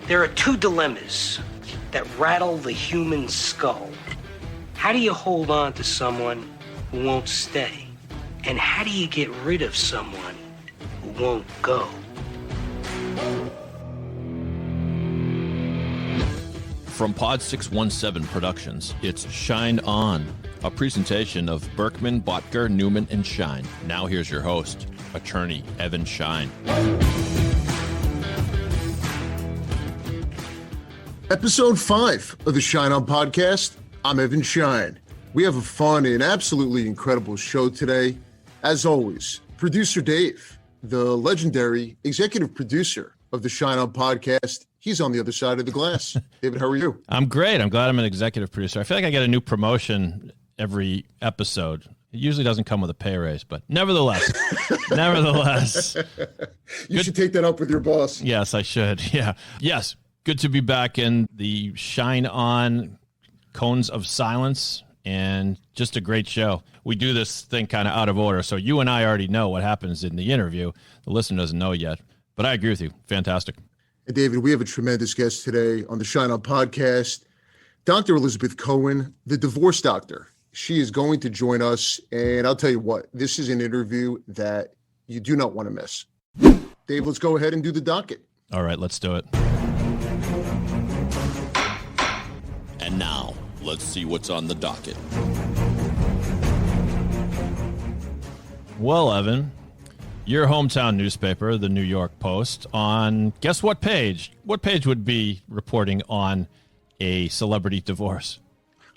There are two dilemmas that rattle the human skull. How do you hold on to someone who won't stay? And how do you get rid of someone who won't go? From Pod 617 Productions, it's Schein On, a presentation of Berkman, Bottger, Newman, and Schein. Now here's your host, attorney Evan Schein. Episode 5 of the Schein On podcast. I'm Evan Schein. We have a fun and absolutely incredible show today. As always, producer Dave, the legendary executive producer of the Schein On podcast, he's on the other side of the glass. David, how are you? I'm great. I'm glad I'm an executive producer. I feel like I get a new promotion every episode. It usually doesn't come with a pay raise, but nevertheless. You should take that up with your boss. Yes, I should. Yeah. Yes. Good to be back in the Schein On Cones of Silence, and just a great show. We do this thing kind of out of order, so you and I already know what happens in the interview. The listener doesn't know yet, but I agree with you. Fantastic. And David, we have a tremendous guest today on the Schein On podcast, Dr. Elizabeth Cohen, the divorce doctor. She is going to join us, and I'll tell you what, this is an interview that you do not want to miss. Dave, let's go ahead and do the docket. All right, let's do it. And now, let's see what's on the docket. Well, Evan, your hometown newspaper, the New York Post, on guess what page? What page would be reporting on a celebrity divorce?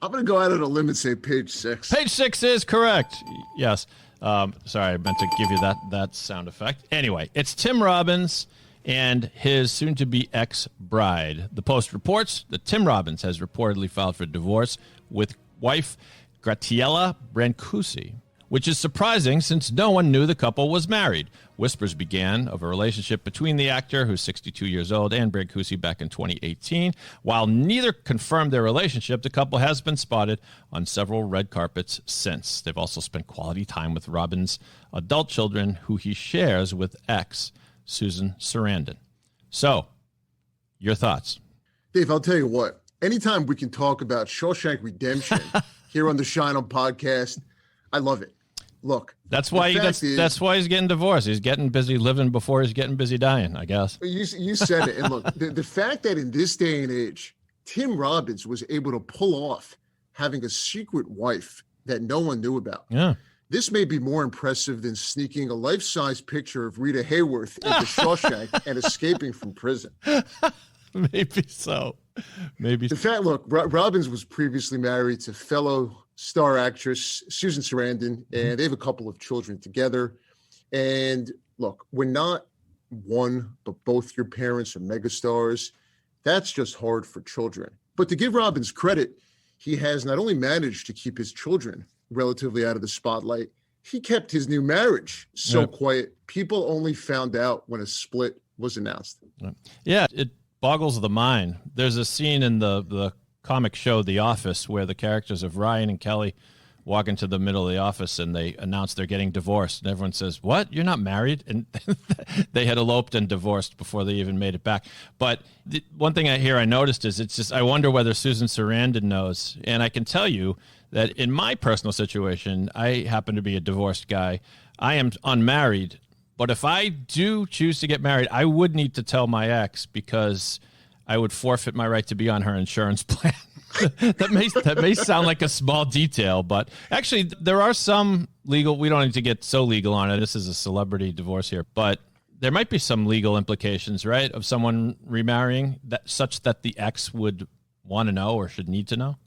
I'm going to go out on a limb and say page 6. Page 6 is correct. Yes. Sorry, I meant to give you that sound effect. Anyway, it's Tim Robbins and his soon-to-be ex-bride. The Post reports that Tim Robbins has reportedly filed for divorce with wife Graciela Brancusi, which is surprising since no one knew the couple was married. Whispers began of a relationship between the actor, who's 62 years old, and Brancusi back in 2018. While neither confirmed their relationship, the couple has been spotted on several red carpets since. They've also spent quality time with Robbins' adult children, who he shares with ex Susan Sarandon. So, your thoughts? Dave, I'll tell you what. Anytime we can talk about Shawshank Redemption here on the Schein On podcast, I love it. Look, that's why that's why he's getting divorced. He's getting busy living before he's getting busy dying, I guess. You said it. And look, the fact that in this day and age, Tim Robbins was able to pull off having a secret wife that no one knew about. Yeah. This may be more impressive than sneaking a life-size picture of Rita Hayworth into Shawshank and escaping from prison. Maybe so. Maybe. In fact, look, Robbins was previously married to fellow star actress Susan Sarandon, and they have a couple of children together. And look, when not one, but both your parents are megastars, that's just hard for children. But to give Robbins credit, he has not only managed to keep his children relatively out of the spotlight, he kept his new marriage so quiet. People only found out when a split was announced. Yeah, it boggles the mind. There's a scene in the comic show The Office where the characters of Ryan and Kelly walk into the middle of the office and they announce they're getting divorced. And everyone says, "What? You're not married?" And they had eloped and divorced before they even made it back. But the one thing I noticed is it's just, I wonder whether Susan Sarandon knows. And I can tell you that in my personal situation, I happen to be a divorced guy. I am unmarried. But if I do choose to get married, I would need to tell my ex because I would forfeit my right to be on her insurance plan. that may sound like a small detail, but actually there are some legal, we don't need to get so legal on it. This is a celebrity divorce here, but there might be some legal implications, right, of someone remarrying that such that the ex would want to know or should need to know.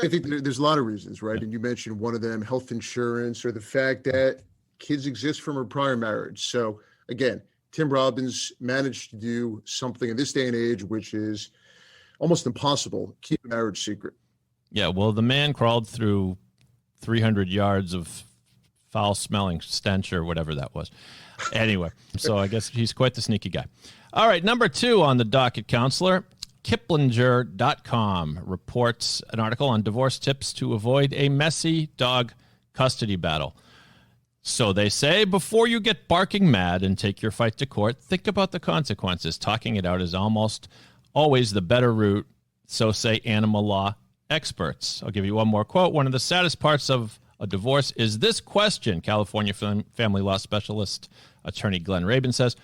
I think there's a lot of reasons, right? And you mentioned one of them, health insurance, or the fact that kids exist from a prior marriage. So again, Tim Robbins managed to do something in this day and age, which is almost impossible, keep a marriage secret. Yeah, well, the man crawled through 300 yards of foul-smelling stench or whatever that was. Anyway, so I guess he's quite the sneaky guy. All right, number 2 on the docket, counselor. Kiplinger.com reports an article on divorce tips to avoid a messy dog custody battle. So they say, before you get barking mad and take your fight to court, think about the consequences. Talking it out is almost always the better route, so say animal law experts. I'll give you one more quote. One of the saddest parts of a divorce is this question, California family law specialist attorney Glenn Rabin says,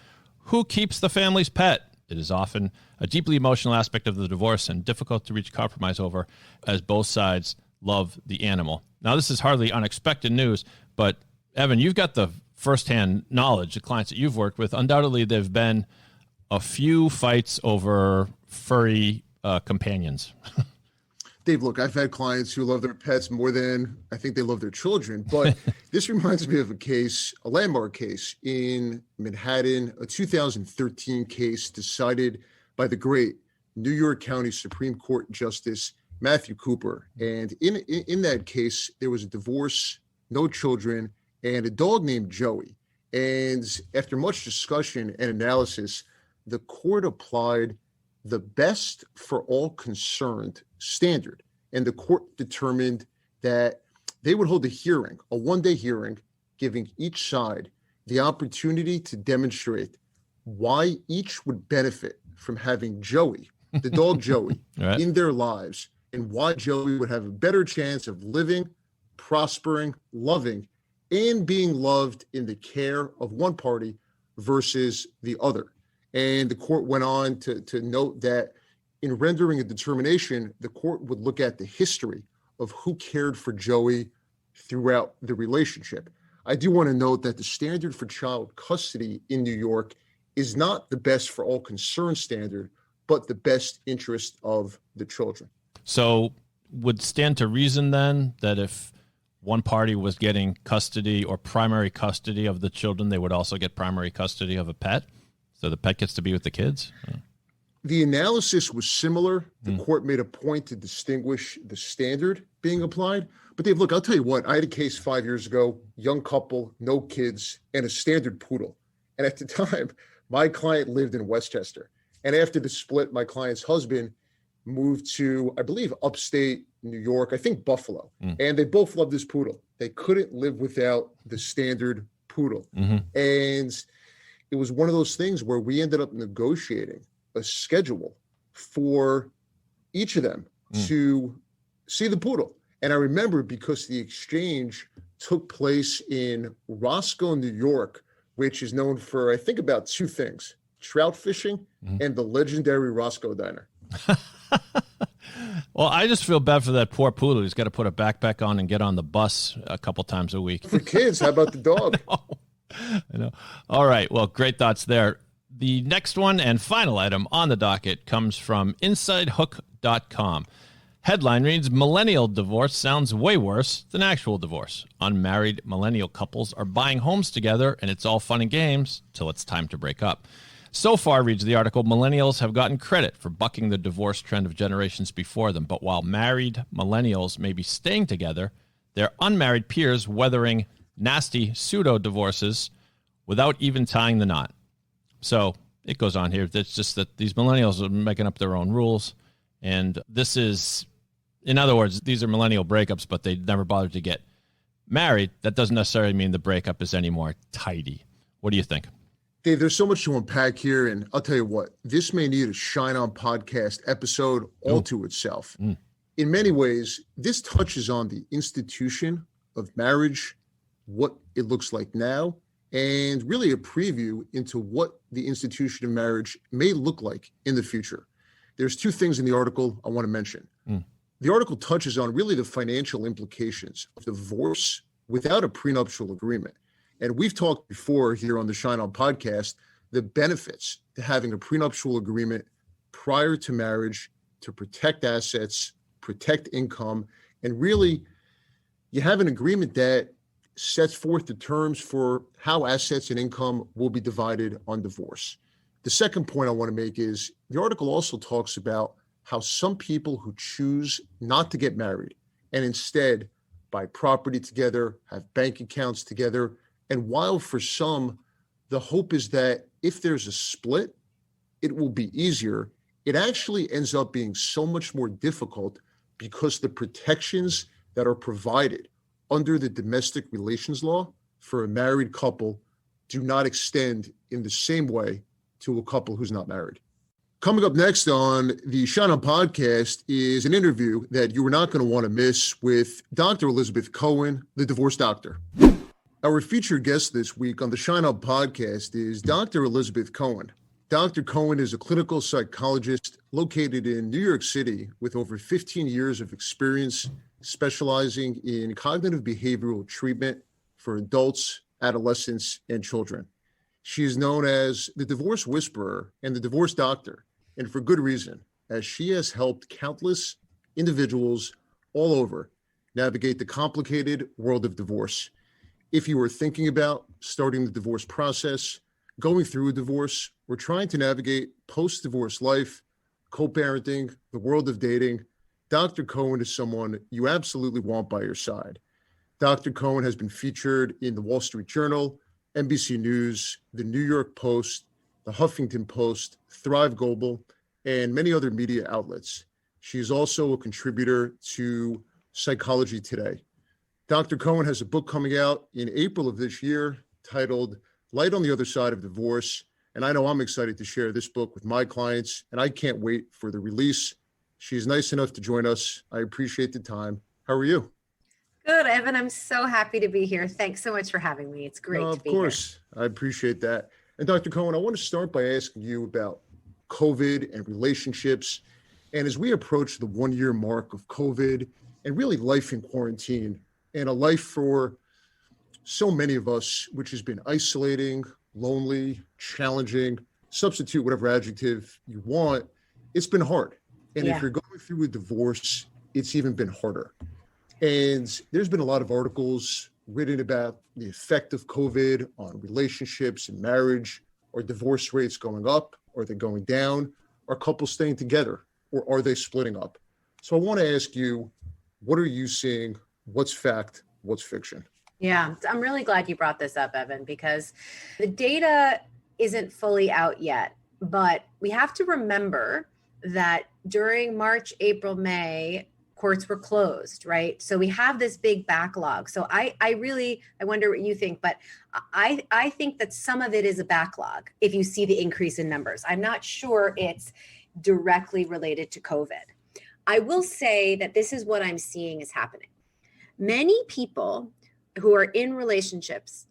who keeps the family's pet? It is often a deeply emotional aspect of the divorce and difficult to reach compromise over, as both sides love the animal. Now, this is hardly unexpected news, but Evan, you've got the firsthand knowledge, the clients that you've worked with. Undoubtedly, there have been a few fights over furry companions. Dave, look, I've had clients who love their pets more than I think they love their children, but this reminds me of a case, a landmark case in Manhattan, a 2013 case decided by the great New York County Supreme Court Justice Matthew Cooper. And in that case, there was a divorce, no children, and a dog named Joey. And after much discussion and analysis, the court applied the best for all concerned standard. And the court determined that they would hold a hearing, a one-day hearing, giving each side the opportunity to demonstrate why each would benefit from having Joey, the dog Joey, right, in their lives, and why Joey would have a better chance of living, prospering, loving, and being loved in the care of one party versus the other. And the court went on to note that in rendering a determination, the court would look at the history of who cared for Joey throughout the relationship. I do want to note that the standard for child custody in New York is not the best for all concerned standard, but the best interest of the children. So would stand to reason then that if one party was getting custody or primary custody of the children, they would also get primary custody of a pet? So the pet gets to be with the kids? The analysis was similar. The court made a point to distinguish the standard being applied. But Dave, look, I'll tell you what, I had a case 5 years ago, young couple, no kids, and a standard poodle. And at the time, my client lived in Westchester. And after the split, my client's husband moved to, I believe, upstate New York, I think Buffalo. And they both loved this poodle. They couldn't live without the standard poodle. And it was one of those things where we ended up negotiating a schedule for each of them to see the poodle. And I remember because the exchange took place in Roscoe, New York, which is known for, I think, about two things: trout fishing and the legendary Roscoe Diner. Well, I just feel bad for that poor poodle. He's got to put a backpack on and get on the bus a couple times a week. For kids, how about the dog? I know. All right. Well, great thoughts there. The next one and final item on the docket comes from InsideHook.com. Headline reads, millennial divorce sounds way worse than actual divorce. Unmarried millennial couples are buying homes together, and it's all fun and games till it's time to break up. So far, reads the article, millennials have gotten credit for bucking the divorce trend of generations before them. But while married millennials may be staying together, their unmarried peers weathering nasty pseudo-divorces without even tying the knot. So it goes on here. It's just that these millennials are making up their own rules. And this is, in other words, these are millennial breakups, but they never bothered to get married. That doesn't necessarily mean the breakup is any more tidy. What do you think? Dave, there's so much to unpack here. And I'll tell you what, this may need a Schein on podcast episode all to itself. In many ways, this touches on the institution of marriage, what it looks like now, and really a preview into what the institution of marriage may look like in the future. There's two things in the article I want to mention. The article touches on really the financial implications of divorce without a prenuptial agreement. And we've talked before here on the Schein On podcast, the benefits to having a prenuptial agreement prior to marriage to protect assets, protect income, and really you have an agreement that sets forth the terms for how assets and income will be divided on divorce. The second point I want to make is the article also talks about how some people who choose not to get married and instead buy property together, have bank accounts together, and while for some, the hope is that if there's a split, it will be easier, it actually ends up being so much more difficult because the protections that are provided under the domestic relations law for a married couple do not extend in the same way to a couple who's not married. Coming up next on the Schein podcast is an interview that you are not going to want to miss with Dr. Elizabeth Cohen, the divorce doctor. Our featured guest this week on the Schein podcast is Dr. Elizabeth Cohen. Dr. Cohen is a clinical psychologist located in New York City with over 15 years of experience specializing in cognitive behavioral treatment for adults, adolescents, and children. She is known as the divorce whisperer and the divorce doctor, and for good reason, as she has helped countless individuals all over navigate the complicated world of divorce. If you are thinking about starting the divorce process, going through a divorce, or trying to navigate post-divorce life, co-parenting, the world of dating, Dr. Cohen is someone you absolutely want by your side. Dr. Cohen has been featured in the Wall Street Journal, NBC News, the New York Post, the Huffington Post, Thrive Global, and many other media outlets. She is also a contributor to Psychology Today. Dr. Cohen has a book coming out in April of this year titled Light on the Other Side of Divorce. And I know I'm excited to share this book with my clients, and I can't wait for the release. She's nice enough to join us. I appreciate the time. How are you? Good, Evan. I'm so happy to be here. Thanks so much for having me. It's great to be here. Of course. I appreciate that. And Dr. Cohen, I want to start by asking you about COVID and relationships. And as we approach the 1-year mark of COVID and really life in quarantine and a life for so many of us, which has been isolating, lonely, challenging, substitute whatever adjective you want, it's been hard. And if you're going through a divorce, it's even been harder. And there's been a lot of articles written about the effect of COVID on relationships and marriage. Are divorce rates going up? Are they going down? Are couples staying together? Or are they splitting up? So I want to ask you, what are you seeing? What's fact? What's fiction? Yeah, I'm really glad you brought this up, Evan, because the data isn't fully out yet. But we have to remember that during March, April, May, courts were closed, right? So we have this big backlog. So I wonder what you think, but I think that some of it is a backlog if you see the increase in numbers. I'm not sure it's directly related to COVID. I will say that this is what I'm seeing is happening. Many people who are in relationships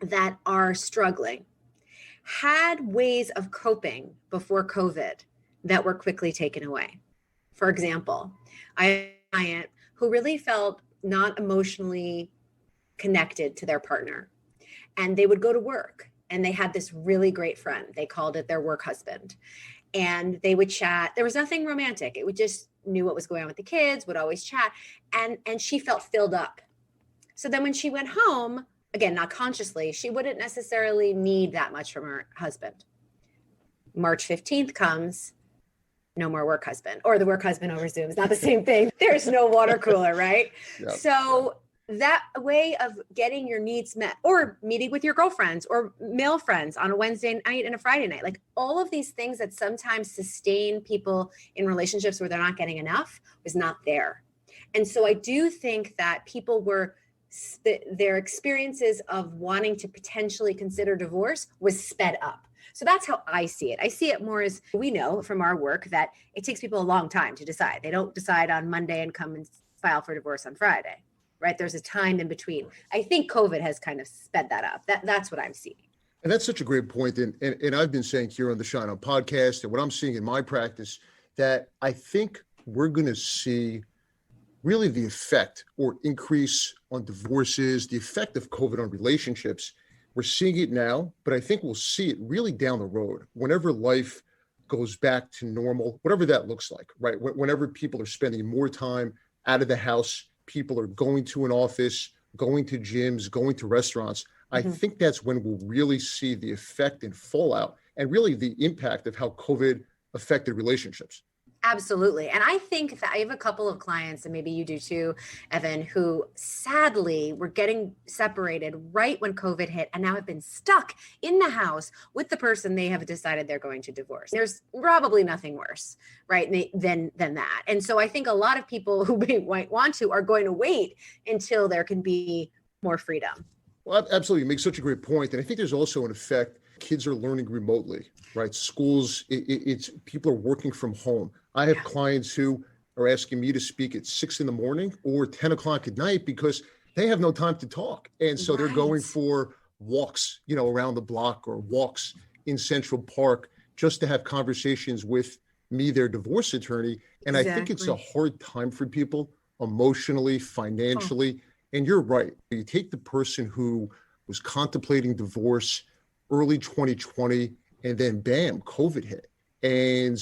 that are struggling had ways of coping before COVID that were quickly taken away. For example, I have a client who really felt not emotionally connected to their partner. And they would go to work and they had this really great friend. They called it their work husband. And they would chat. There was nothing romantic. It would just knew what was going on with the kids, would always chat. And she felt filled up. So then when she went home, again, not consciously, she wouldn't necessarily need that much from her husband. March 15th comes, no more work husband, or the work husband over Zoom. It's not the same thing. There's no water cooler, right? Yep. So that way of getting your needs met, or meeting with your girlfriends or male friends on a Wednesday night and a Friday night, like all of these things that sometimes sustain people in relationships where they're not getting enough was not there. And so I do think that people were, their experiences of wanting to potentially consider divorce was sped up. So that's how I see it. I see it more as, we know from our work that it takes people a long time to decide. They don't decide on Monday and come and file for divorce on Friday, right? There's a time in between. I think COVID has kind of sped that up. That's what I'm seeing. And that's such a great point. And I've been saying here on the Schein podcast, and what I'm seeing in my practice, that I think we're going to see really the effect or increase on divorces, the effect of COVID on relationships. We're seeing it now, but I think we'll see it really down the road whenever life goes back to normal, whatever that looks like, right? Whenever people are spending more time out of the house, people are going to an office, going to gyms, going to restaurants. I think that's when we'll really see the effect and fallout and really the impact of how COVID affected relationships. Absolutely. And I think that I have a couple of clients, and maybe you do too, Evan, who sadly were getting separated right when COVID hit and now have been stuck in the house with the person they have decided they're going to divorce. There's probably nothing worse, right, than that. And so I think a lot of people who might want to are going to wait until there can be more freedom. Well, absolutely. You make such a great point. And I think there's also an effect kids are learning remotely, right? Schools, it's people are working from home. I have clients who are asking me to speak at 6 a.m. or 10 o'clock at night because they have no time to talk. And so they're going for walks, around the block or walks in Central Park just to have conversations with me, their divorce attorney. And I think it's a hard time for people emotionally, financially. And you're right. You take the person who was contemplating divorce early 2020, and then bam, COVID hit. And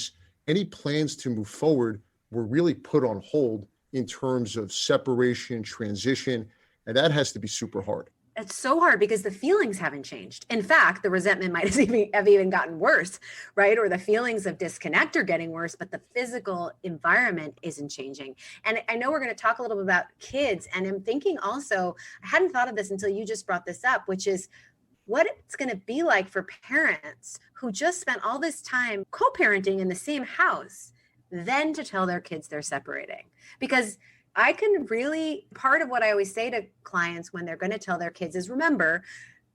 any plans to move forward were really put on hold in terms of separation, transition, and that has to be super hard. It's so hard because the feelings haven't changed. In fact, the resentment might have even gotten worse, right? Or the feelings of disconnect are getting worse, but the physical environment isn't changing. And I know we're going to talk a little bit about kids. And I'm thinking also, I hadn't thought of this until you just brought this up, which is what it's going to be like for parents who just spent all this time co-parenting in the same house, then to tell their kids they're separating. Because I can really, part of what I always say to clients when they're going to tell their kids is, remember,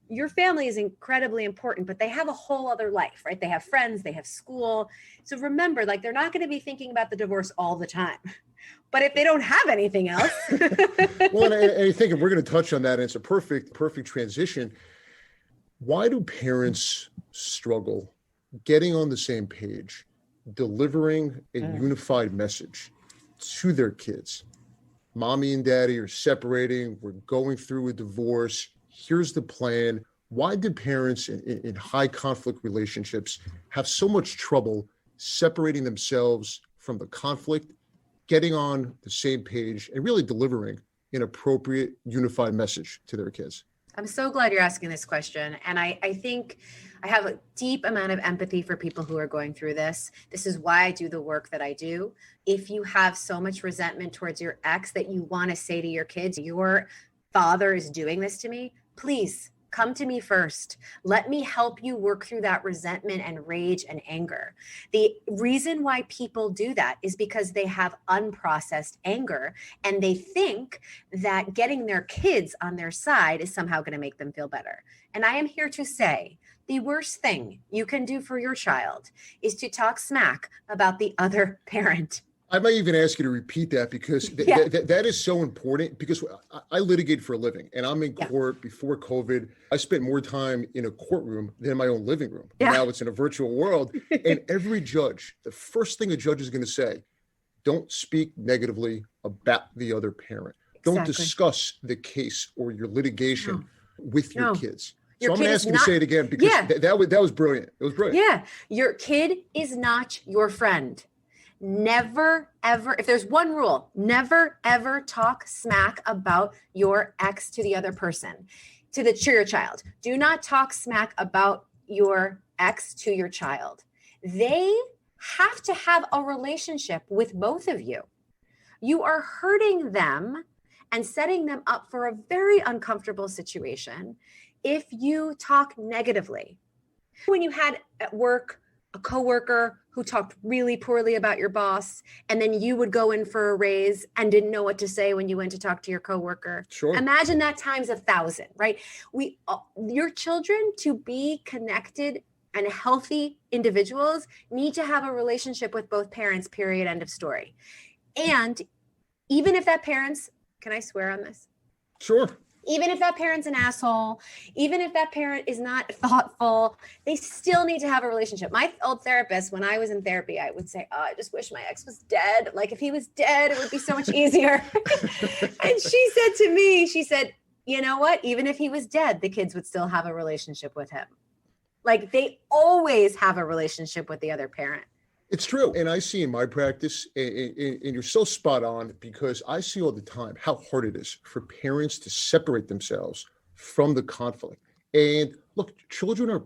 your family is incredibly important, but they have a whole other life, right? They have friends, they have school. So remember, they're not going to be thinking about the divorce all the time. But if they don't have anything else. Well, and I think if we're going to touch on that, and it's a perfect transition. Why do parents struggle getting on the same page, delivering a unified message to their kids? Mommy and daddy are separating. We're going through a divorce. Here's the plan. Why do parents in high conflict relationships have so much trouble separating themselves from the conflict, getting on the same page, and really delivering an appropriate, unified message to their kids? I'm so glad you're asking this question. And I think I have a deep amount of empathy for people who are going through this. This is why I do the work that I do. If you have so much resentment towards your ex that you want to say to your kids, your father is doing this to me, please come to me first. Let me help you work through that resentment and rage and anger. The reason why people do that is because they have unprocessed anger and they think that getting their kids on their side is somehow going to make them feel better. And I am here to say the worst thing you can do for your child is to talk smack about the other parent. I might even ask you to repeat that because that is so important, because I litigate for a living and I'm in court. Before COVID, I spent more time in a courtroom than in my own living room. Now it's in a virtual world. And every judge, the first thing a judge is going to say, don't speak negatively about the other parent. Don't discuss the case or your litigation with your kids. So I'm going to ask you to say it again because that was brilliant. It was brilliant. Yeah. Your kid is not your friend. Never, ever, if there's one rule, never, ever talk smack about your ex to the other person, to your child. Do not talk smack about your ex to your child. They have to have a relationship with both of you. You are hurting them and setting them up for a very uncomfortable situation if you talk negatively. When you had at work a coworker who talked really poorly about your boss, and then you would go in for a raise and didn't know what to say when you went to talk to your coworker. Sure. Imagine that times 1,000, right? Your children, to be connected and healthy individuals, need to have a relationship with both parents, period, end of story. And even if that parent's, can I swear on this? Sure. Even if that parent's an asshole, even if that parent is not thoughtful, they still need to have a relationship. My old therapist, when I was in therapy, I would say, I just wish my ex was dead. Like if he was dead, it would be so much easier. And she said to me, you know what? Even if he was dead, the kids would still have a relationship with him. Like they always have a relationship with the other parent. It's true. And I see in my practice, and you're so spot on, because I see all the time how hard it is for parents to separate themselves from the conflict. And look, children are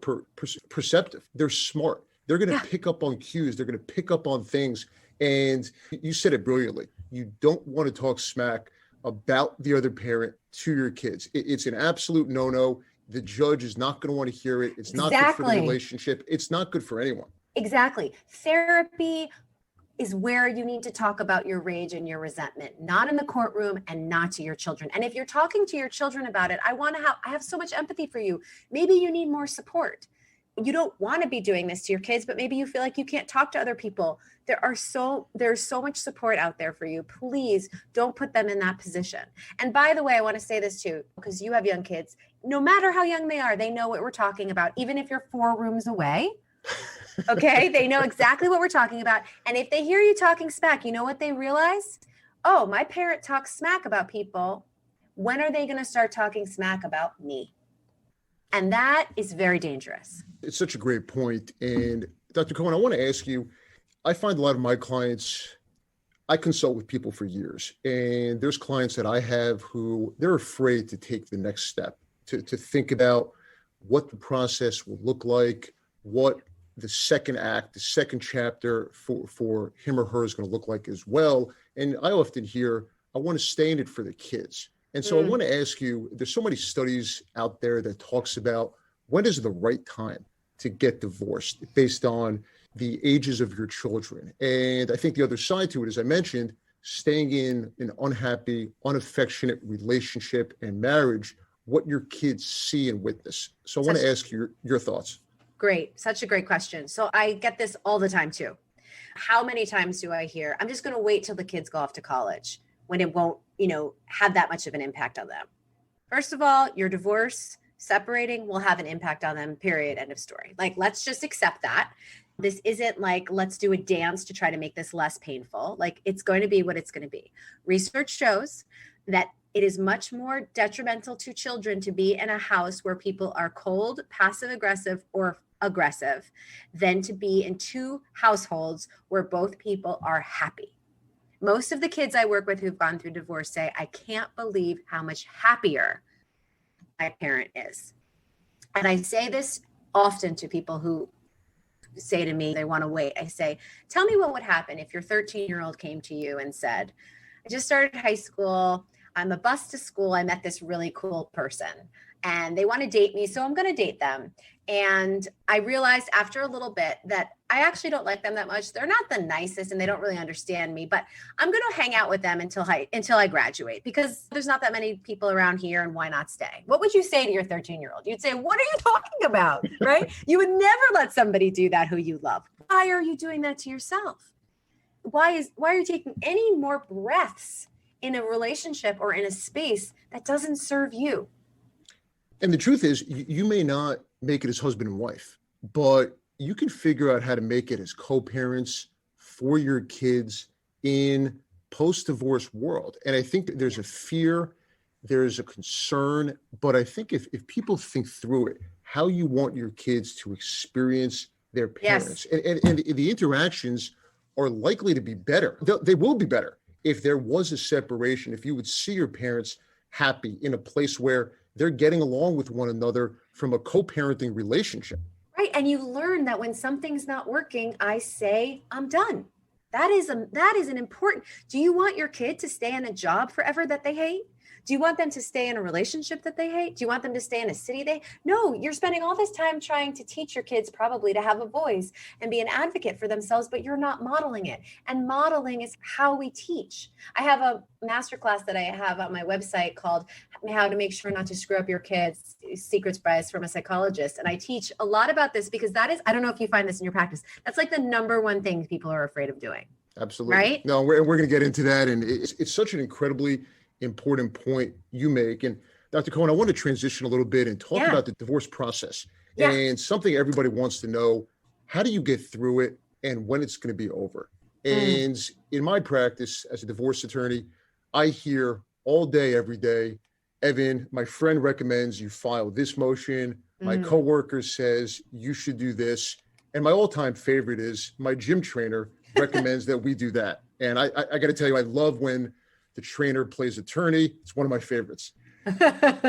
perceptive. They're smart. They're going to pick up on cues. They're going to pick up on things. And you said it brilliantly. You don't want to talk smack about the other parent to your kids. It's an absolute no-no. The judge is not going to want to hear it. It's not good for the relationship. It's not good for anyone. Exactly. Therapy is where you need to talk about your rage and your resentment, not in the courtroom and not to your children. And if you're talking to your children about it, I have so much empathy for you. Maybe you need more support. you don't want to be doing this to your kids, but maybe you feel like you can't talk to other people. There's so much support out there for you. Please don't put them in that position. And by the way, I want to say this too, because you have young kids. No matter how young they are, they know what we're talking about, even if you're 4 rooms away. Okay, they know exactly what we're talking about. And if they hear you talking smack, you know what they realize? Oh, my parent talks smack about people. When are they going to start talking smack about me? And that is very dangerous. It's such a great point. And Dr. Cohen, I want to ask you, I find a lot of my clients, I consult with people for years, and there's clients that I have who they're afraid to take the next step, to think about what the process will look like, what the second act, the second chapter for him or her is going to look like as well. And I often hear, I want to stay in it for the kids. And so I want to ask you, there's so many studies out there that talks about when is the right time to get divorced based on the ages of your children. And I think the other side to it, as I mentioned, staying in an unhappy, unaffectionate relationship and marriage, what your kids see and witness. So I want to ask you your thoughts. Great. Such a great question. So I get this all the time too. How many times do I hear, I'm just going to wait till the kids go off to college when it won't, have that much of an impact on them? First of all, your divorce, separating will have an impact on them, period, end of story. Like, let's just accept that. This isn't like, let's do a dance to try to make this less painful. Like, it's going to be what it's going to be. Research shows that it is much more detrimental to children to be in a house where people are cold, passive aggressive, or aggressive than to be in 2 households where both people are happy. Most of the kids I work with who've gone through divorce say, I can't believe how much happier my parent is. And I say this often to people who say to me, they want to wait. I say, tell me what would happen if your 13-year-old came to you and said, I just started high school. I'm a bus to school. I met this really cool person and they want to date me. So I'm going to date them. And I realized after a little bit that I actually don't like them that much. They're not the nicest and they don't really understand me, but I'm going to hang out with them until I graduate because there's not that many people around here and why not stay? What would you say to your 13-year-old? You'd say, what are you talking about? Right? You would never let somebody do that who you love. Why are you doing that to yourself? Why are you taking any more breaths in a relationship or in a space that doesn't serve you? And the truth is, you may not make it as husband and wife, but you can figure out how to make it as co-parents for your kids in post-divorce world. And I think that there's a fear, there's a concern, but I think if people think through it, how you want your kids to experience their parents, and the interactions are likely to be better. They will be better if there was a separation, if you would see your parents happy in a place where they're getting along with one another from a co-parenting relationship. Right. And you learn that when something's not working, I say, I'm done. That is an important. Do you want your kid to stay in a job forever that they hate? Do you want them to stay in a relationship that they hate? Do you want them to stay in a city they? No, you're spending all this time trying to teach your kids probably to have a voice and be an advocate for themselves, but you're not modeling it. And modeling is how we teach. I have a masterclass that I have on my website called How to Make Sure Not to Screw Up Your Kids, Secrets from a Psychologist. And I teach a lot about this because that is, I don't know if you find this in your practice, that's like the number one thing people are afraid of doing. Absolutely. Right? No, we're going to get into that. And it's such an incredibly important point you make. And Dr. Cohen, I want to transition a little bit and talk about the divorce process and something everybody wants to know. How do you get through it and when it's going to be over? And in my practice as a divorce attorney, I hear all day, every day, Evan, my friend recommends you file this motion. My coworker says you should do this. And my all-time favorite is my gym trainer recommends that we do that. And I got to tell you, I love when the trainer plays attorney. It's one of my favorites.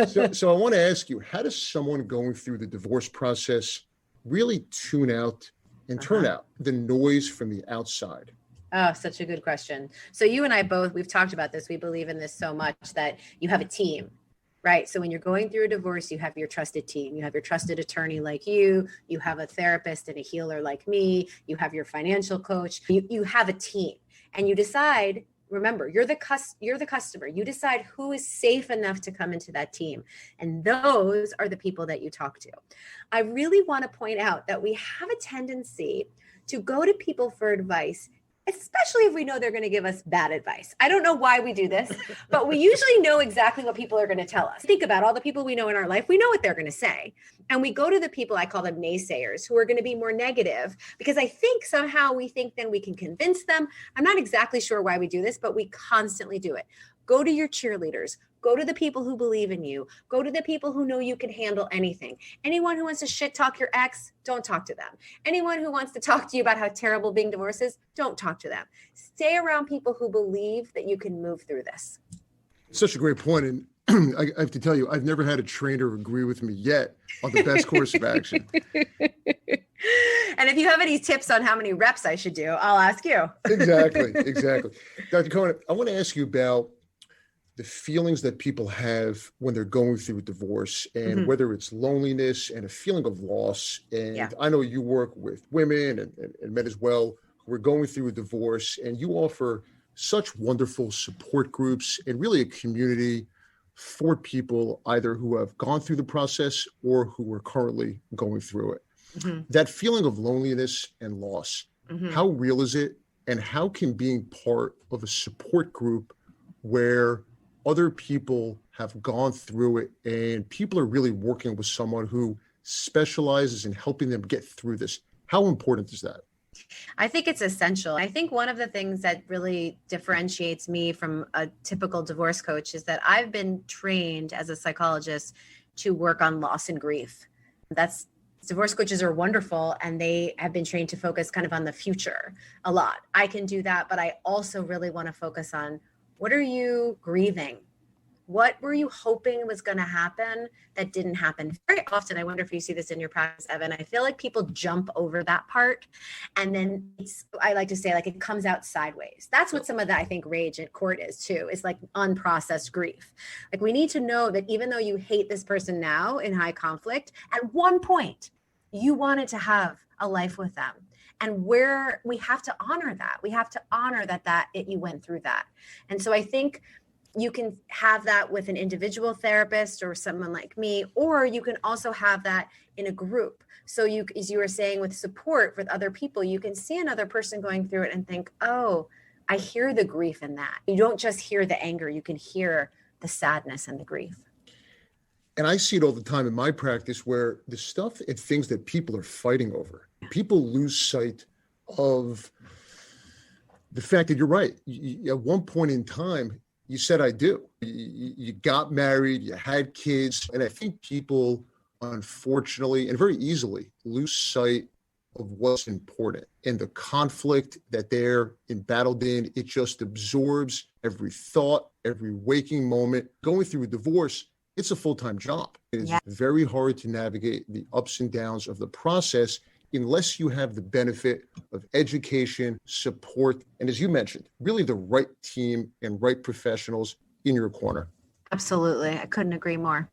So I want to ask you, how does someone going through the divorce process really tune out and turn out the noise from the outside? Oh, such a good question. So you and I both, we've talked about this. We believe in this so much that you have a team, right? So when you're going through a divorce, you have your trusted team. You have your trusted attorney like you have a therapist and a healer like me, you have your financial coach, you have a team, and you decide remember, you're the customer. You decide who is safe enough to come into that team. And those are the people that you talk to. I really want to point out that we have a tendency to go to people for advice, especially if we know they're going to give us bad advice. I don't know why we do this, but we usually know exactly what people are going to tell us. Think about all the people we know in our life. We know what they're going to say. And we go to the people, I call them naysayers, who are going to be more negative, because I think somehow we think then we can convince them. I'm not exactly sure why we do this, but we constantly do it. Go to your cheerleaders. Go to the people who believe in you. Go to the people who know you can handle anything. Anyone who wants to shit talk your ex, don't talk to them. Anyone who wants to talk to you about how terrible being divorced is, don't talk to them. Stay around people who believe that you can move through this. Such a great point. And I have to tell you, I've never had a trainer agree with me yet on the best course of action. And if you have any tips on how many reps I should do, I'll ask you. Exactly. Dr. Cohen, I want to ask you about the feelings that people have when they're going through a divorce, and whether it's loneliness and a feeling of loss. And I know you work with women and men as well who are going through a divorce, and you offer such wonderful support groups and really a community for people either who have gone through the process or who are currently going through it. That feeling of loneliness and loss, how real is it? And how can being part of a support group where other people have gone through it and people are really working with someone who specializes in helping them get through this, how important is that? I think it's essential. I think one of the things that really differentiates me from a typical divorce coach is that I've been trained as a psychologist to work on loss and grief. Divorce coaches are wonderful, and they have been trained to focus kind of on the future a lot. I can do that, but I also really want to focus on, what are you grieving? What were you hoping was going to happen that didn't happen? Very often, I wonder if you see this in your practice, Evan, I feel like people jump over that part. And then I like to say, like, it comes out sideways. That's what some of the, I think, rage at court is too, is like unprocessed grief. Like, we need to know that even though you hate this person now in high conflict, at one point, you wanted to have a life with them. And where we have to honor that. We have to honor that you went through that. And so I think you can have that with an individual therapist or someone like me, or you can also have that in a group. So you, as you were saying, with support with other people, you can see another person going through it and think, oh, I hear the grief in that. You don't just hear the anger, you can hear the sadness and the grief. And I see it all the time in my practice where the stuff and things that people are fighting over, people lose sight of the fact that you're right. At one point in time, you said, I do. You got married, you had kids. And I think people, unfortunately, and very easily lose sight of what's important. And the conflict that they're embattled in, it just absorbs every thought, every waking moment. Going through a divorce, it's a full-time job. It is very hard to navigate the ups and downs of the process unless you have the benefit of education, support, and as you mentioned, really the right team and right professionals in your corner. Absolutely. I couldn't agree more.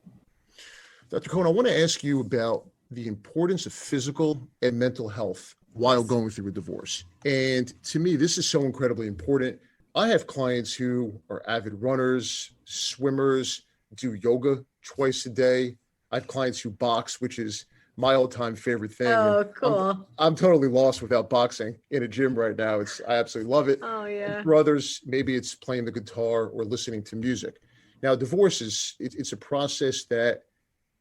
Dr. Cohen, I want to ask you about the importance of physical and mental health while going through a divorce. And to me, this is so incredibly important. I have clients who are avid runners, swimmers, do yoga twice a day. I have clients who box, which is my all-time favorite thing. Oh, cool. I'm totally lost without boxing in a gym right now. I absolutely love it. Oh, yeah. And for others, maybe it's playing the guitar or listening to music. Now, divorce it's a process that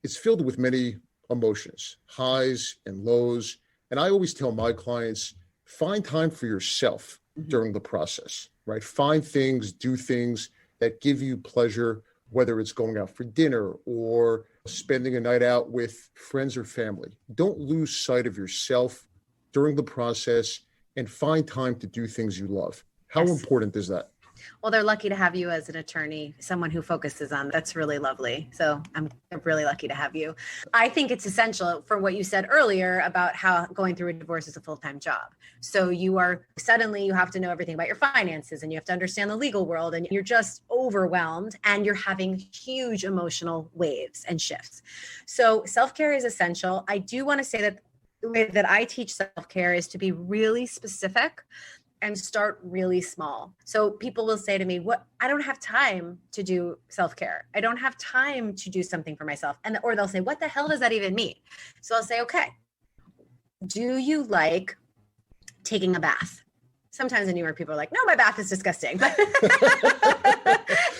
it's filled with many emotions, highs and lows. And I always tell my clients, find time for yourself during the process, right? Find things, do things that give you pleasure, whether it's going out for dinner or spending a night out with friends or family. Don't lose sight of yourself during the process and find time to do things you love. How important is that? Well, they're lucky to have you as an attorney, someone who focuses on that's really lovely. So I'm really lucky to have you. I think it's essential for what you said earlier about how going through a divorce is a full-time job. So you have to know everything about your finances and you have to understand the legal world and you're just overwhelmed and you're having huge emotional waves and shifts. So self-care is essential. I do want to say that the way that I teach self-care is to be really specific and start really small. So people will say to me, I don't have time to do self-care. I don't have time to do something for myself. Or they'll say, what the hell does that even mean? So I'll say, okay, do you like taking a bath? Sometimes in New York, people are like, no, my bath is disgusting.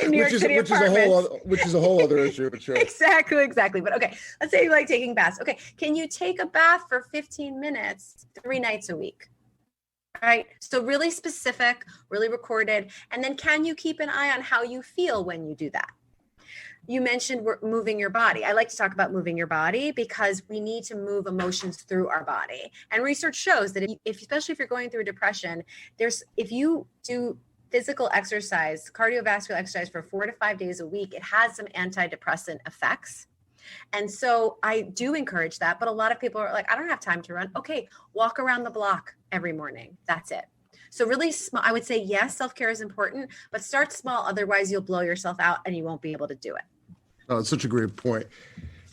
In New York City apartments. Which is a whole other issue, but sure. Exactly. But okay, let's say you like taking baths. Okay, can you take a bath for 15 minutes 3 nights a week? All right, so really specific, really recorded. And then can you keep an eye on how you feel when you do that? You mentioned moving your body. I like to talk about moving your body because we need to move emotions through our body. And research shows that especially if you're going through depression, if you do physical exercise, cardiovascular exercise for 4 to 5 days a week, it has some antidepressant effects. And so I do encourage that, but a lot of people are like, I don't have time to run. Okay, walk around the block every morning. That's it. So really small, I would say, yes, self-care is important, but start small. Otherwise you'll blow yourself out and you won't be able to do it. Oh, it's such a great point.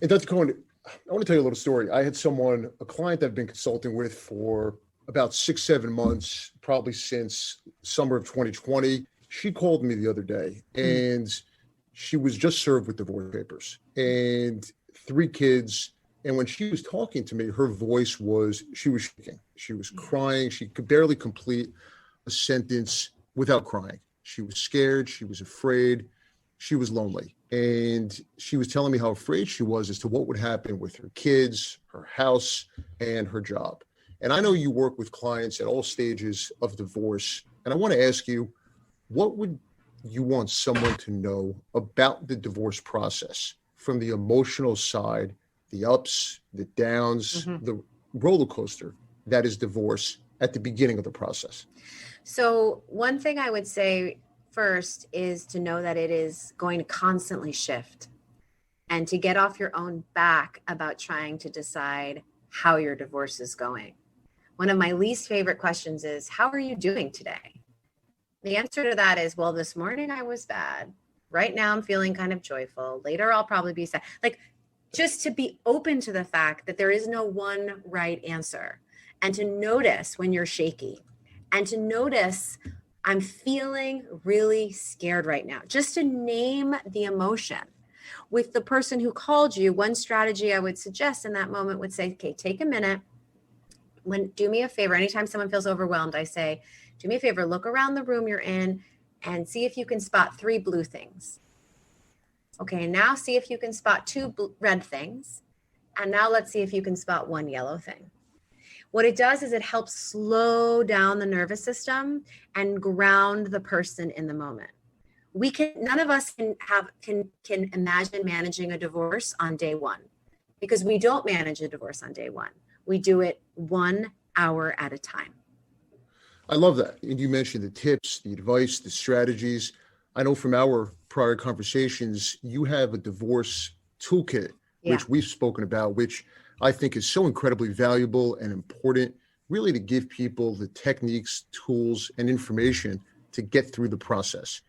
And Dr. Cohen, I want to tell you a little story. I had a client I've been consulting with for about 6-7 months, probably since summer of 2020. She called me the other day and she was just served with divorce papers and 3 kids. And when she was talking to me, her voice she was shaking. She was crying. She could barely complete a sentence without crying. She was scared. She was afraid. She was lonely. And she was telling me how afraid she was as to what would happen with her kids, her house, and her job. And I know you work with clients at all stages of divorce. And I want to ask you, what would you want someone to know about the divorce process from the emotional side, the ups, the downs, the roller coaster that is divorce at the beginning of the process? So one thing I would say first is to know that it is going to constantly shift and to get off your own back about trying to decide how your divorce is going. One of my least favorite questions is, how are you doing today? The answer to that is, well, this morning I was bad. Right now I'm feeling kind of joyful. Later I'll probably be sad. Like, just to be open to the fact that there is no one right answer, and to notice when you're shaky, and to notice, I'm feeling really scared right now. Just to name the emotion. With the person who called you, one strategy I would suggest in that moment would say, okay, take a minute. Do me a favor. Anytime someone feels overwhelmed, I say, do me a favor, look around the room you're in and see if you can spot 3 blue things. Okay, and now see if you can spot 2 red things. And now let's see if you can spot 1 yellow thing. What it does is it helps slow down the nervous system and ground the person in the moment. None of us can imagine managing a divorce on day 1, because we don't manage a divorce on day 1. We do it 1 hour at a time. I love that. And you mentioned the tips, the advice, the strategies. I know from our prior conversations, you have a divorce toolkit, which we've spoken about, which I think is so incredibly valuable and important, really to give people the techniques, tools, and information to get through the process.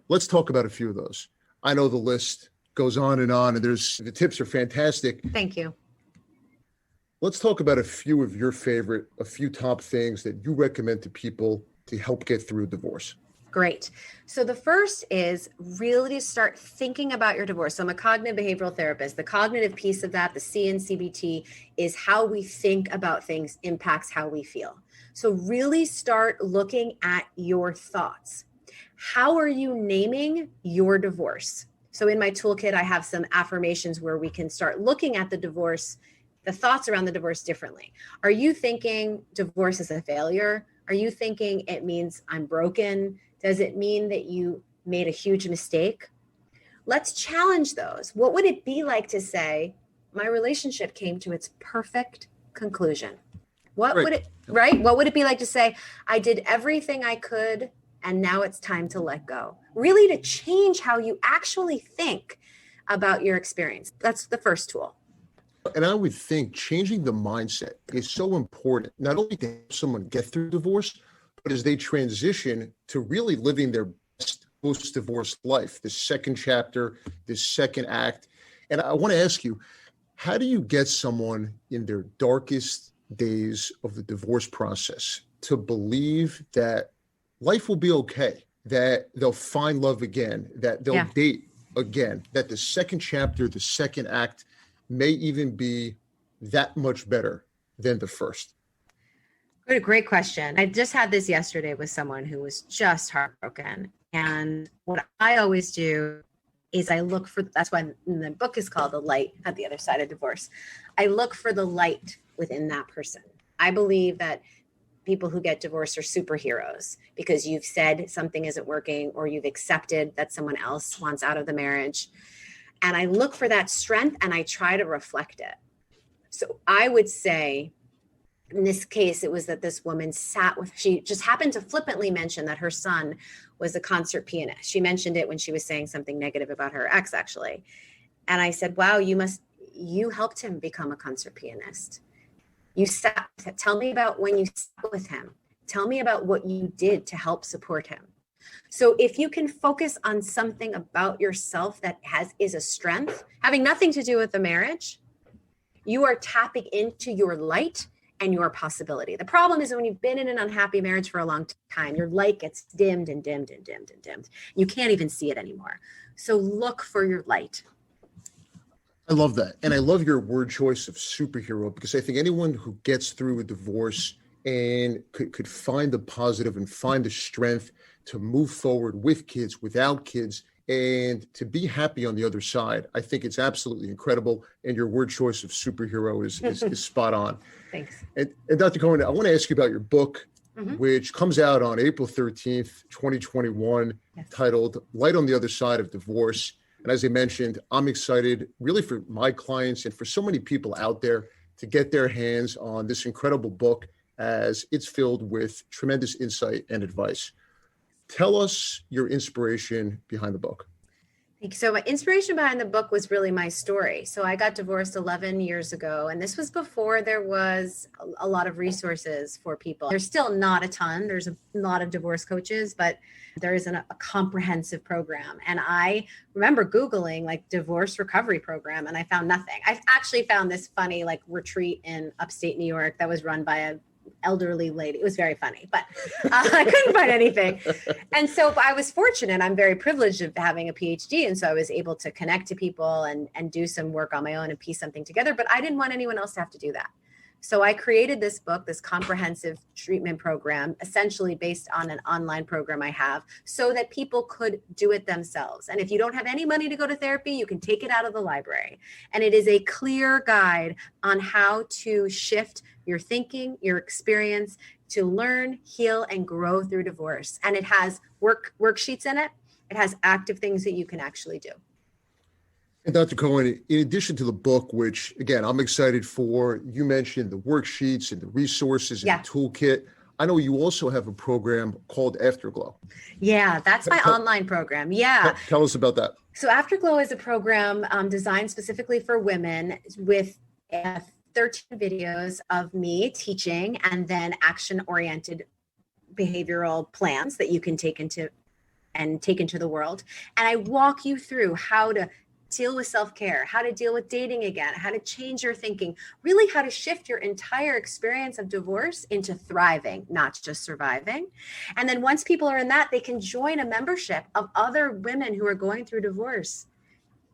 Let's talk about a few of those. I know the list goes on, and the tips are fantastic. Thank you. Let's talk about a few top things that you recommend to people to help get through divorce. Great. So the first is really to start thinking about your divorce. So I'm a cognitive behavioral therapist. The cognitive piece of that, the C in CBT, is how we think about things impacts how we feel. So really start looking at your thoughts. How are you naming your divorce? So in my toolkit, I have some affirmations where we can start looking at the divorce, the thoughts around the divorce differently. Are you thinking divorce is a failure? Are you thinking it means I'm broken? Does it mean that you made a huge mistake? Let's challenge those. What would it be like to say, my relationship came to its perfect conclusion? What would it be like to say, I did everything I could and now it's time to let go? Really to change how you actually think about your experience. That's the first tool. And I would think changing the mindset is so important, not only to help someone get through divorce, but as they transition to really living their best post-divorce life, this second chapter, this second act. And I want to ask you, how do you get someone in their darkest days of the divorce process to believe that life will be okay, that they'll find love again, that they'll date again, that the second chapter, the second act may even be that much better than the first? What a great question. I just had this yesterday with someone who was just heartbroken. And what I always do is I look for, that's why the book is called The Light at the Other Side of Divorce. I look for the light within that person. I believe that people who get divorced are superheroes because you've said something isn't working or you've accepted that someone else wants out of the marriage. And I look for that strength and I try to reflect it. So I would say, in this case, it was that this woman she just happened to flippantly mention that her son was a concert pianist. She mentioned it when she was saying something negative about her ex, actually. And I said, wow, you helped him become a concert pianist. Tell me about when you sat with him. Tell me about what you did to help support him. So if you can focus on something about yourself that is a strength, having nothing to do with the marriage, you are tapping into your light and your possibility. The problem is when you've been in an unhappy marriage for a long time, your light gets dimmed and dimmed and dimmed and dimmed. You can't even see it anymore. So look for your light. I love that. And I love your word choice of superhero, because I think anyone who gets through a divorce and could find the positive and find the strength to move forward with kids, without kids, and to be happy on the other side, I think it's absolutely incredible. And your word choice of superhero is spot on. Thanks. And Dr. Cohen, I want to ask you about your book, which comes out on April 13th, 2021, titled Light on the Other Side of Divorce. And as I mentioned, I'm excited really for my clients and for so many people out there to get their hands on this incredible book, as it's filled with tremendous insight and advice. Tell us your inspiration behind the book. Thank you. So my inspiration behind the book was really my story. So I got divorced 11 years ago, and this was before there was a lot of resources for people. There's still not a ton. There's a lot of divorce coaches, but there isn't a comprehensive program. And I remember Googling like divorce recovery program, and I found nothing. I actually found this funny like retreat in upstate New York that was run by a elderly lady. It was very funny, but I couldn't find anything. And so I was fortunate. I'm very privileged of having a PhD. And so I was able to connect to people and do some work on my own and piece something together, but I didn't want anyone else to have to do that. So I created this book, this comprehensive treatment program, essentially based on an online program I have, so that people could do it themselves. And if you don't have any money to go to therapy, you can take it out of the library. And it is a clear guide on how to shift your thinking, your experience, to learn, heal, and grow through divorce. And it has worksheets in it. It has active things that you can actually do. And Dr. Cohen, in addition to the book, which again, I'm excited for, you mentioned the worksheets and the resources and the toolkit. I know you also have a program called Afterglow. Yeah, that's my online program. Yeah. Tell us about that. So Afterglow is a program designed specifically for women with 13 videos of me teaching and then action-oriented behavioral plans that you can take into the world. And I walk you through how to deal with self-care, how to deal with dating again, how to change your thinking, really how to shift your entire experience of divorce into thriving, not just surviving. And then once people are in that, they can join a membership of other women who are going through divorce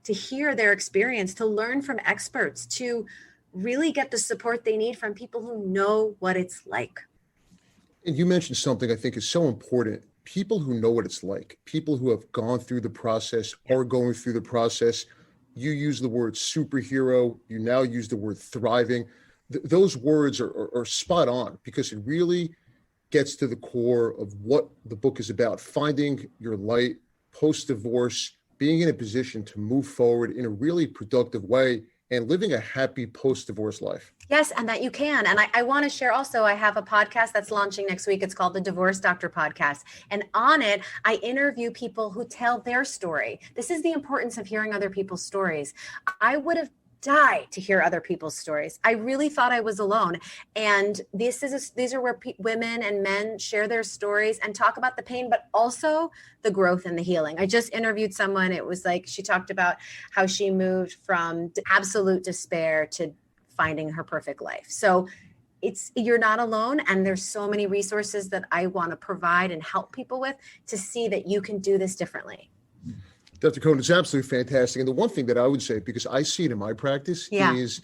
to hear their experience, to learn from experts, to really get the support they need from people who know what it's like. And you mentioned something I think is so important. People who know what it's like, people who have gone through the process, are going through the process. You use the word superhero. You now use the word thriving. Those words are spot on, because it really gets to the core of what the book is about: finding your light post-divorce, being in a position to move forward in a really productive way, and living a happy post-divorce life. Yes, and that you can. And I want to share also, I have a podcast that's launching next week. It's called the Divorce Doctor Podcast. And on it, I interview people who tell their story. This is the importance of hearing other people's stories. I would have died to hear other people's stories. I really thought I was alone. And these are where women and men share their stories and talk about the pain, but also the growth and the healing. I just interviewed someone. It was like, she talked about how she moved from absolute despair to finding her perfect life. So you're not alone. And there's so many resources that I want to provide and help people with to see that you can do this differently. Dr. Cohen, it's absolutely fantastic. And the one thing that I would say, because I see it in my practice, is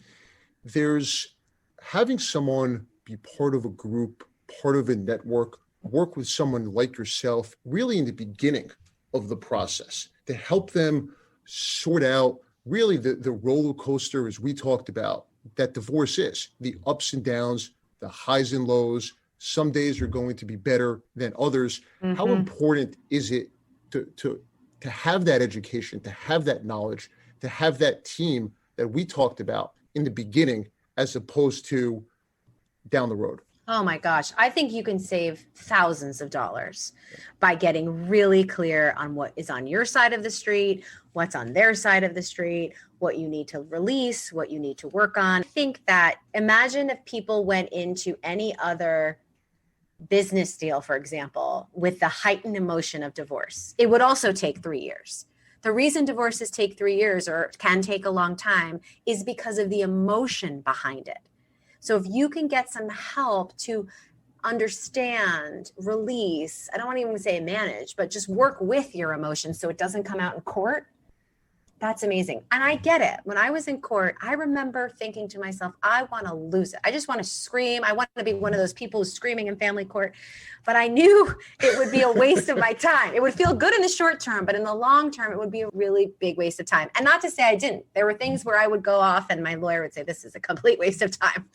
there's having someone be part of a group, part of a network, work with someone like yourself, really in the beginning of the process to help them sort out really the roller coaster, as we talked about, that divorce is, the ups and downs, the highs and lows. Some days are going to be better than others. Mm-hmm. How important is it to have that education, to have that knowledge, to have that team that we talked about in the beginning, as opposed to down the road? Oh my gosh. I think you can save thousands of dollars by getting really clear on what is on your side of the street, what's on their side of the street, what you need to release, what you need to work on. I think that imagine if people went into any other business deal, for example, with the heightened emotion of divorce. It would also take 3 years. The reason divorces take 3 years or can take a long time is because of the emotion behind it. So if you can get some help to understand, release, I don't want to even say manage, but just work with your emotions so it doesn't come out in court, that's amazing. And I get it. When I was in court, I remember thinking to myself, I want to lose it. I just want to scream. I want to be one of those people who's screaming in family court. But I knew it would be a waste of my time. It would feel good in the short term, but in the long term, it would be a really big waste of time. And not to say I didn't. There were things where I would go off and my lawyer would say, this is a complete waste of time.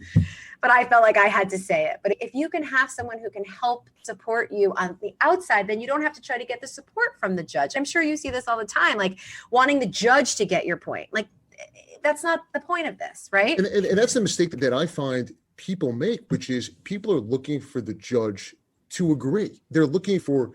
But I felt like I had to say it. But if you can have someone who can help support you on the outside, then you don't have to try to get the support from the judge. I'm sure you see this all the time, like wanting the judge to get your point. Like, that's not the point of this, right? And that's the mistake that I find people make, which is people are looking for the judge to agree. They're looking for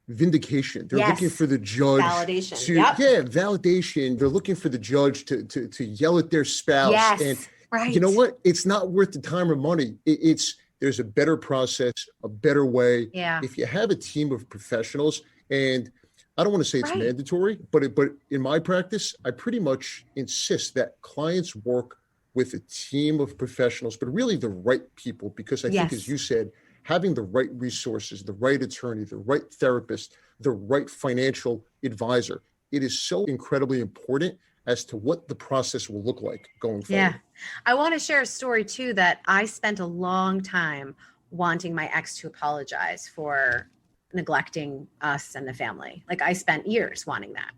vindication. They're looking for the judge validation. Validation. They're looking for the judge to yell at their spouse. Yes. And right. You know what? It's not worth the time or money. There's a better process, a better way. Yeah. If you have a team of professionals, and I don't want to say it's mandatory, but in my practice, I pretty much insist that clients work with a team of professionals, but really the right people, because I think, as you said, having the right resources, the right attorney, the right therapist, the right financial advisor, it is so incredibly important as to what the process will look like going forward. Yeah. I want to share a story too, that I spent a long time wanting my ex to apologize for neglecting us and the family. Like, I spent years wanting that.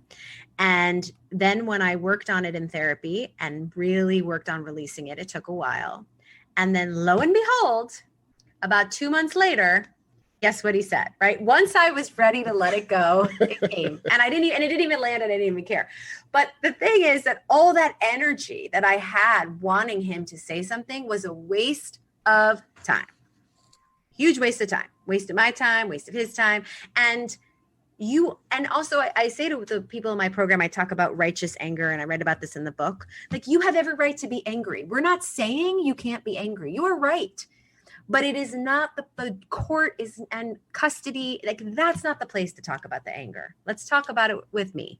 And then when I worked on it in therapy and really worked on releasing it, it took a while. And then lo and behold, about 2 months later, guess what he said, right? Once I was ready to let it go, it came. And it didn't even land, and I didn't even care. But the thing is that all that energy that I had wanting him to say something was a waste of time. Huge waste of time. Waste of my time, waste of his time. And also I say to the people in my program, I talk about righteous anger, and I read about this in the book. Like, you have every right to be angry. We're not saying you can't be angry. You are right. But it is not the court and custody. Like, that's not the place to talk about the anger. Let's talk about it with me.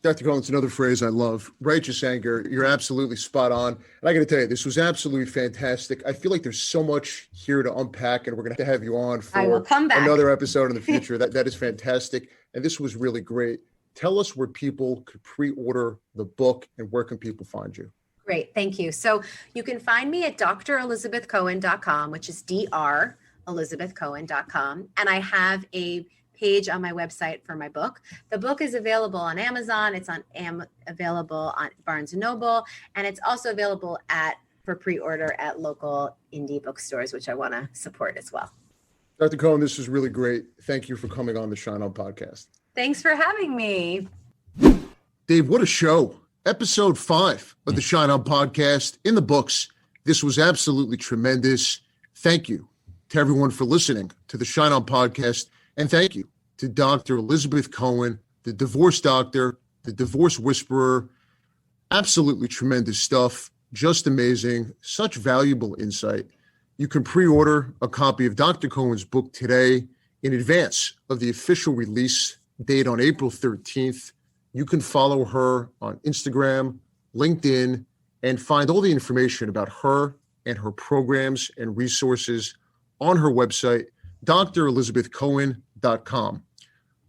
Dr. Cohen, it's another phrase I love, righteous anger. You're absolutely spot on. And I got to tell you, this was absolutely fantastic. I feel like there's so much here to unpack, and we're going to have you on for another episode in the future. That is fantastic. And this was really great. Tell us where people could pre-order the book, and where can people find you? Great. Thank you. So you can find me at drelizabethcohen.com, which is drelizabethcohen.com. And I have a page on my website for my book. The book is available on Amazon. It's available on Barnes & Noble. And it's also available for pre-order at local indie bookstores, which I want to support as well. Dr. Cohen, this was really great. Thank you for coming on the Schein podcast. Thanks for having me. Dave, what a show. Episode 5 of the Schein podcast in the books. This was absolutely tremendous. Thank you to everyone for listening to the Schein podcast. And thank you to Dr. Elizabeth Cohen, the divorce doctor, the divorce whisperer. Absolutely tremendous stuff. Just amazing. Such valuable insight. You can pre-order a copy of Dr. Cohen's book today in advance of the official release date on April 13th. You can follow her on Instagram, LinkedIn, and find all the information about her and her programs and resources on her website, drelizabethcohen.com.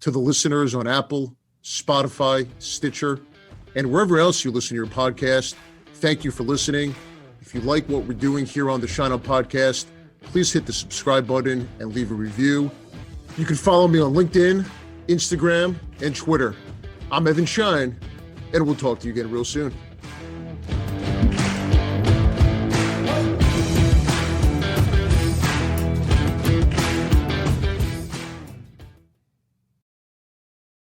To the listeners on Apple, Spotify, Stitcher, and wherever else you listen to your podcast, thank you for listening. If you like what we're doing here on the Schein podcast, please hit the subscribe button and leave a review. You can follow me on LinkedIn, Instagram, and Twitter. I'm Evan Schein, and we'll talk to you again real soon.